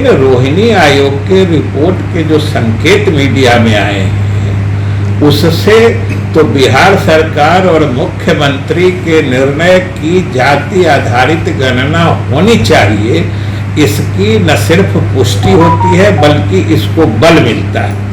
रोहिणी आयोग के रिपोर्ट के जो संकेत मीडिया में आए हैं उससे तो बिहार सरकार और मुख्यमंत्री के निर्णय की जाति आधारित गणना होनी चाहिए, इसकी न सिर्फ पुष्टि होती है बल्कि इसको बल मिलता है।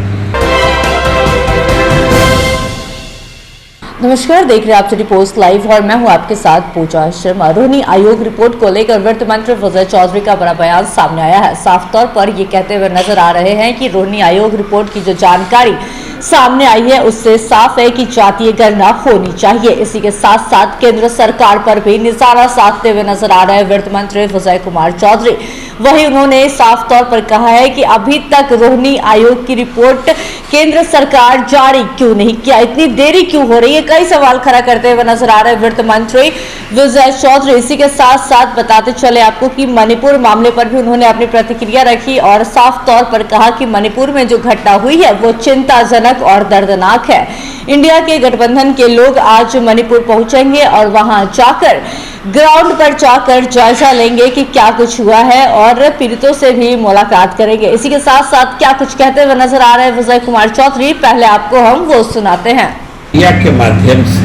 नमस्कार, देख रहे हैं आप सिटी पोस्ट लाइव और मैं हूं आपके साथ पूजा शर्मा। रोहिणी आयोग रिपोर्ट को लेकर वित्त मंत्री विजय चौधरी का बड़ा बयान सामने आया है। साफ तौर पर ये कहते हुए नजर आ रहे हैं कि रोहिणी आयोग रिपोर्ट की जो जानकारी सामने आई है उससे साफ है कि जातीय गणना होनी चाहिए। इसी के साथ साथ केंद्र सरकार पर भी निशाना साधते हुए नजर आ रहे हैं वित्त मंत्री विजय कुमार चौधरी। वहीं उन्होंने साफ तौर पर कहा है कि अभी तक रोहिणी आयोग की रिपोर्ट केंद्र सरकार जारी क्यों नहीं किया, इतनी देरी क्यों हो रही है, कई सवाल खड़ा करते हुए नजर आ रहे हैं वित्त मंत्री विजय चौधरी। इसी के साथ साथ बताते चले आपको कि मणिपुर मामले पर भी उन्होंने अपनी प्रतिक्रिया रखी और साफ तौर पर कहा कि मणिपुर में जो घटना हुई है वो चिंताजनक और दर्दनाक है। इंडिया के गठबंधन के लोग आज मणिपुर पहुंचेंगे और वहां जाकर ग्राउंड पर जाकर जायजा लेंगे कि क्या कुछ हुआ है और पीड़ितों से भी मुलाकात करेंगे। इसी के साथ साथ क्या कुछ कहते हुए नजर आ रहे हैं विजय कुमार चौधरी, पहले आपको हम वो सुनाते हैं। मीडिया के माध्यम से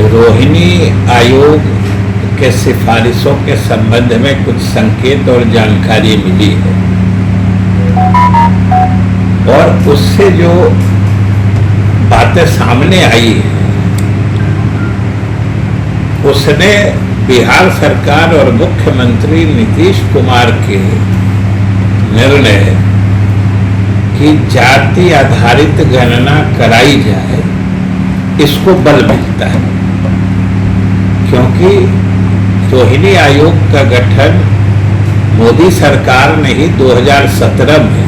रोहिणी आयोग के सिफारिशों के संबंध में कुछ संकेत और जानकारी मिली है और उससे जो बातें सामने आई है उसने बिहार सरकार और मुख्यमंत्री नीतीश कुमार के निर्णय कि जाति आधारित गणना कराई जाए इसको बल मिलता है, क्योंकि रोहिणी आयोग का गठन मोदी सरकार ने ही 2017 में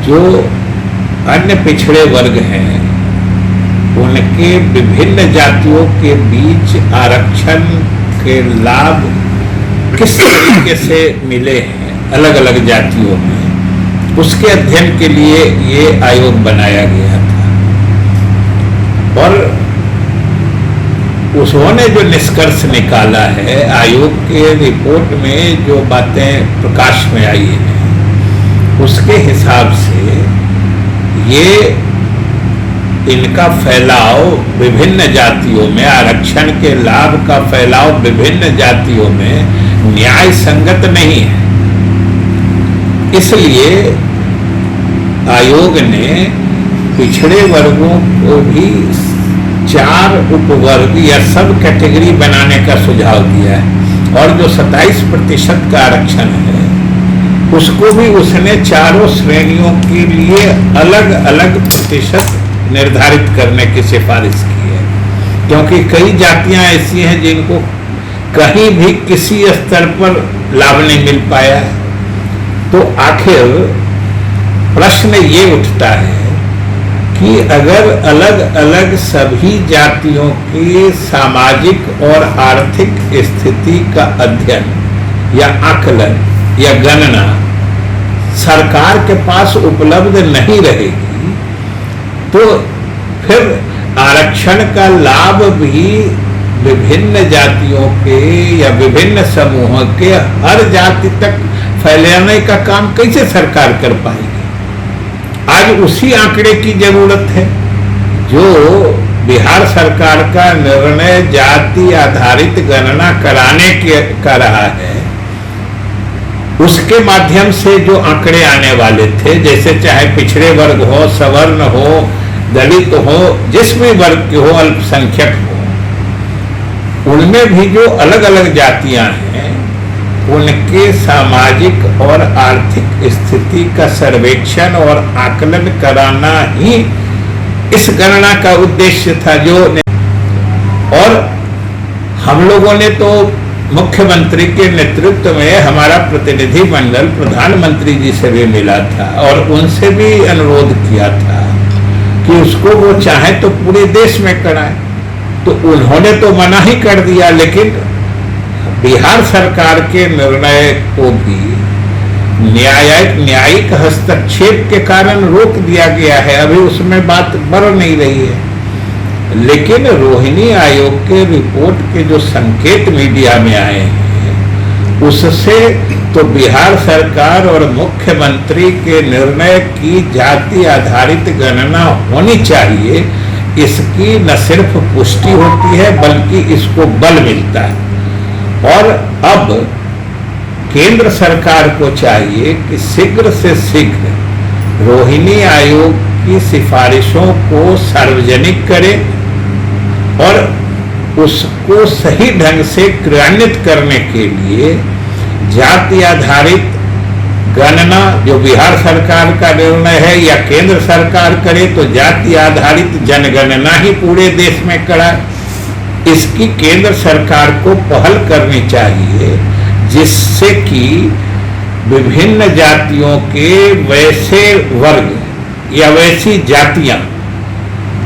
जो अन्य पिछड़े वर्ग हैं उनके विभिन्न जातियों के बीच आरक्षण के लाभ किस तरीके से मिले हैं अलग अलग जातियों में, उसके अध्ययन के लिए ये आयोग बनाया गया था। और उन्होंने जो निष्कर्ष निकाला है आयोग के रिपोर्ट में जो बातें प्रकाश में आई हैं उसके हिसाब से ये इनका फैलाव विभिन्न जातियों में, आरक्षण के लाभ का फैलाव विभिन्न जातियों में न्याय संगत नहीं है। इसलिए आयोग ने पिछड़े वर्गों को भी 4 उपवर्ग या सब कैटेगरी बनाने का सुझाव दिया है और जो 27% का आरक्षण है उसको भी उसने चारों श्रेणियों के लिए अलग अलग प्रतिशत निर्धारित करने की सिफारिश की है, क्योंकि कई जातियां ऐसी हैं जिनको कहीं भी किसी स्तर पर लाभ नहीं मिल पाया है। तो आखिर प्रश्न ये उठता है कि अगर अलग अलग सभी जातियों की सामाजिक और आर्थिक स्थिति का अध्ययन या आकलन या गणना सरकार के पास उपलब्ध नहीं रहेगी तो फिर आरक्षण का लाभ भी विभिन्न जातियों के या विभिन्न समूहों के हर जाति तक फैलाने का काम कैसे सरकार कर पाएगी। आज उसी आंकड़े की जरूरत है जो बिहार सरकार का निर्णय जाति आधारित गणना कराने का रहा है, उसके माध्यम से जो आंकड़े आने वाले थे, जैसे चाहे पिछड़े वर्ग हो, सवर्ण हो, दलित हो, जिस भी वर्ग के हो, अल्पसंख्यक हो, उनमें भी जो अलग अलग जातियां हैं उनके सामाजिक और आर्थिक स्थिति का सर्वेक्षण और आकलन कराना ही इस गणना का उद्देश्य था। और हम लोगों ने तो मुख्यमंत्री के नेतृत्व में हमारा प्रतिनिधि मंडल प्रधानमंत्री जी से भी मिला था और उनसे भी अनुरोध किया था कि उसको वो चाहे तो पूरे देश में कराए, तो उन्होंने तो मना ही कर दिया। लेकिन बिहार सरकार के निर्णय को भी न्यायिक हस्तक्षेप के कारण रोक दिया गया है, अभी उसमें बात बढ़ नहीं रही है। लेकिन रोहिणी आयोग के रिपोर्ट के जो संकेत मीडिया में आए हैं उससे तो बिहार सरकार और मुख्यमंत्री के निर्णय की जाति आधारित गणना होनी चाहिए, इसकी न सिर्फ पुष्टि होती है बल्कि इसको बल मिलता है। और अब केंद्र सरकार को चाहिए कि शीघ्र से शीघ्र रोहिणी आयोग की सिफारिशों को सार्वजनिक करे और उसको सही ढंग से क्रियान्वित करने के लिए जाति आधारित गणना, जो बिहार सरकार का निर्णय है या केंद्र सरकार करे तो जाति आधारित जनगणना ही पूरे देश में कराए। इसकी केंद्र सरकार को पहल करनी चाहिए, जिससे कि विभिन्न जातियों के वैसे वर्ग या वैसी जातियां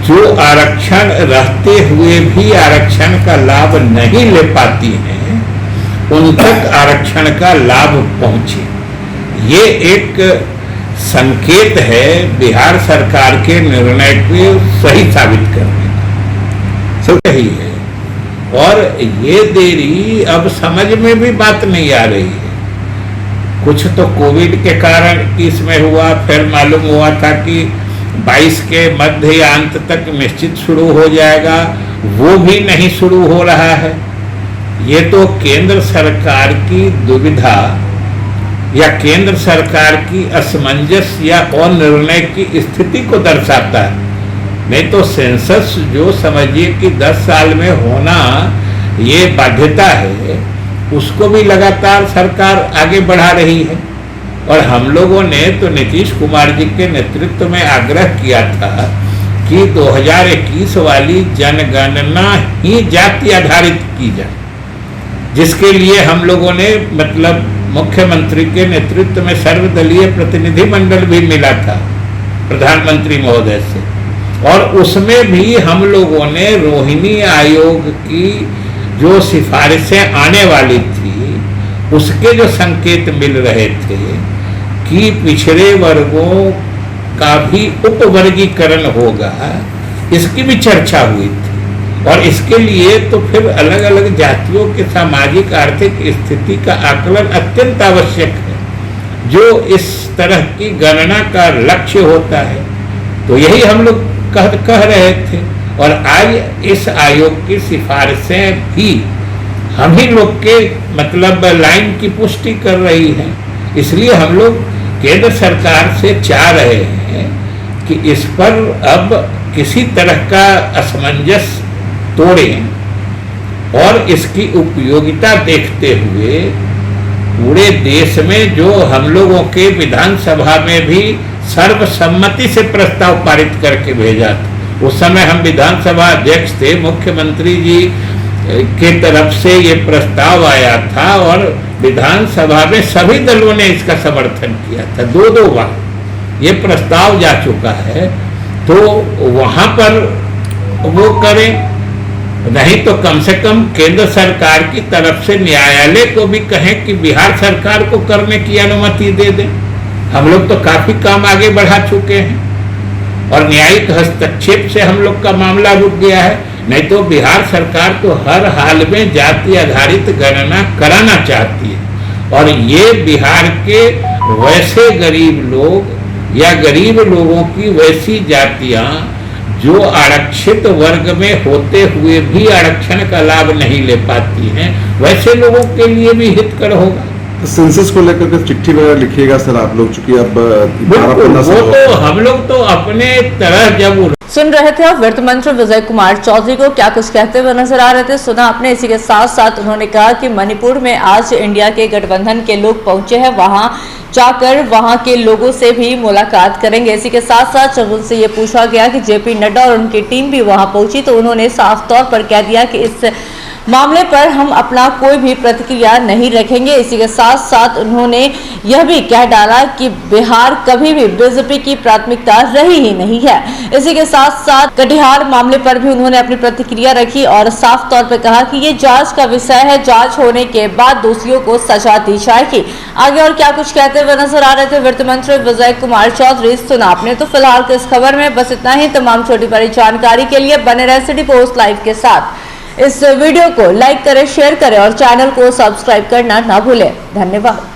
जो आरक्षण रहते हुए भी आरक्षण का लाभ नहीं ले पाती हैं, उन तक आरक्षण का लाभ पहुंचे। ये एक संकेत है बिहार सरकार के निर्णय को सही साबित करने का, सही है। और ये देरी अब समझ में भी बात नहीं आ रही है। कुछ तो कोविड के कारण इसमें हुआ, फिर मालूम हुआ था कि 22 के मध्य या अंत तक निश्चित शुरू हो जाएगा, वो भी नहीं शुरू हो रहा है। ये तो केंद्र सरकार की दुविधा या केंद्र सरकार की असमंजस या अनिर्णय की स्थिति को दर्शाता है। नहीं तो सेंसस जो समझिए कि 10 साल में होना ये बाध्यता है, उसको भी लगातार सरकार आगे बढ़ा रही है। और हम लोगों ने तो नीतीश कुमार जी के नेतृत्व में आग्रह किया था कि 2021 वाली जनगणना ही जाति आधारित की जाए, जिसके लिए हम लोगों ने मतलब मुख्यमंत्री के नेतृत्व में सर्वदलीय प्रतिनिधि मंडल भी मिला था प्रधानमंत्री महोदय से, और उसमें भी हम लोगों ने रोहिणी आयोग की जो सिफारिशें आने वाली थी उसके जो संकेत मिल रहे थे कि पिछड़े वर्गों का भी उपवर्गीकरण होगा, इसकी भी चर्चा हुई थी। और इसके लिए तो फिर अलग अलग जातियों के सामाजिक आर्थिक स्थिति का आकलन अत्यंत आवश्यक है, जो इस तरह की गणना का लक्ष्य होता है। तो यही हम लोग कह रहे थे, और आज इस आयोग की सिफारिशें भी हम ही लोग के मतलब लाइन की पुष्टि कर रही है। इसलिए हम लोग केंद्र सरकार से चाह रहे हैं कि इस पर अब किसी तरह का असमंजस तोड़ें और इसकी उपयोगिता देखते हुए पूरे देश में जो हम लोगों के विधानसभा में भी सर्वसम्मति से प्रस्ताव पारित करके भेजा था, उस समय हम विधानसभा अध्यक्ष थे, मुख्यमंत्री जी के तरफ से ये प्रस्ताव आया था और विधानसभा में सभी दलों ने इसका समर्थन किया था। 2 बार ये प्रस्ताव जा चुका है, तो वहां पर वो करें, नहीं तो कम से कम केंद्र सरकार की तरफ से न्यायालय को भी कहें कि बिहार सरकार को करने की अनुमति दे दें। हम लोग तो काफी काम आगे बढ़ा चुके हैं और न्यायिक हस्तक्षेप से हम लोग का मामला रुक गया है। नहीं तो बिहार सरकार तो हर हाल में जाति आधारित गणना कराना चाहती है, और ये बिहार के वैसे गरीब लोग या गरीब लोगों की वैसी जातियां जो आरक्षित वर्ग में होते हुए भी आरक्षण का लाभ नहीं ले पाती हैं, वैसे लोगों के लिए भी हितकर होगा। तो सेंसस को लेकर के चिट्ठी वगैरह लिखिएगा सर आप लोग, चूंकि अब वो तो हम लोग तो अपने तरह जब सुन रहे थे वित्त मंत्री विजय कुमार चौधरी को क्या कुछ कहते हुए नजर आ रहे थे, सुना आपने। इसी के साथ साथ उन्होंने कहा कि मणिपुर में आज इंडिया के गठबंधन के लोग पहुंचे हैं, वहां जाकर वहां के लोगों से भी मुलाकात करेंगे। इसी के साथ साथ जब उनसे ये पूछा गया कि जेपी नड्डा और उनकी टीम भी वहां पहुंची, तो उन्होंने साफ तौर पर कह दिया कि इस मामले पर हम अपना कोई भी प्रतिक्रिया नहीं रखेंगे। इसी के साथ साथ उन्होंने यह भी कह डाला कि बिहार कभी भी बीजेपी की प्राथमिकता रही ही नहीं है। इसी के साथ साथ कटिहार मामले पर भी उन्होंने अपनी प्रतिक्रिया रखी और साफ तौर पर कहा कि ये जांच का विषय है, जांच होने के बाद दोषियों को सजा दी जाएगी। आगे और क्या कुछ कहते हुए नजर आ रहे थे वित्त मंत्री विजय कुमार चौधरी, सुना आपने। तो फिलहाल इस खबर में बस इतना ही। तमाम छोटी बड़ी जानकारी के लिए बने रहे सिटी पोस्ट लाइव के साथ। इस वीडियो को लाइक करें, शेयर करें और चैनल को सब्सक्राइब करना ना भूलें। धन्यवाद।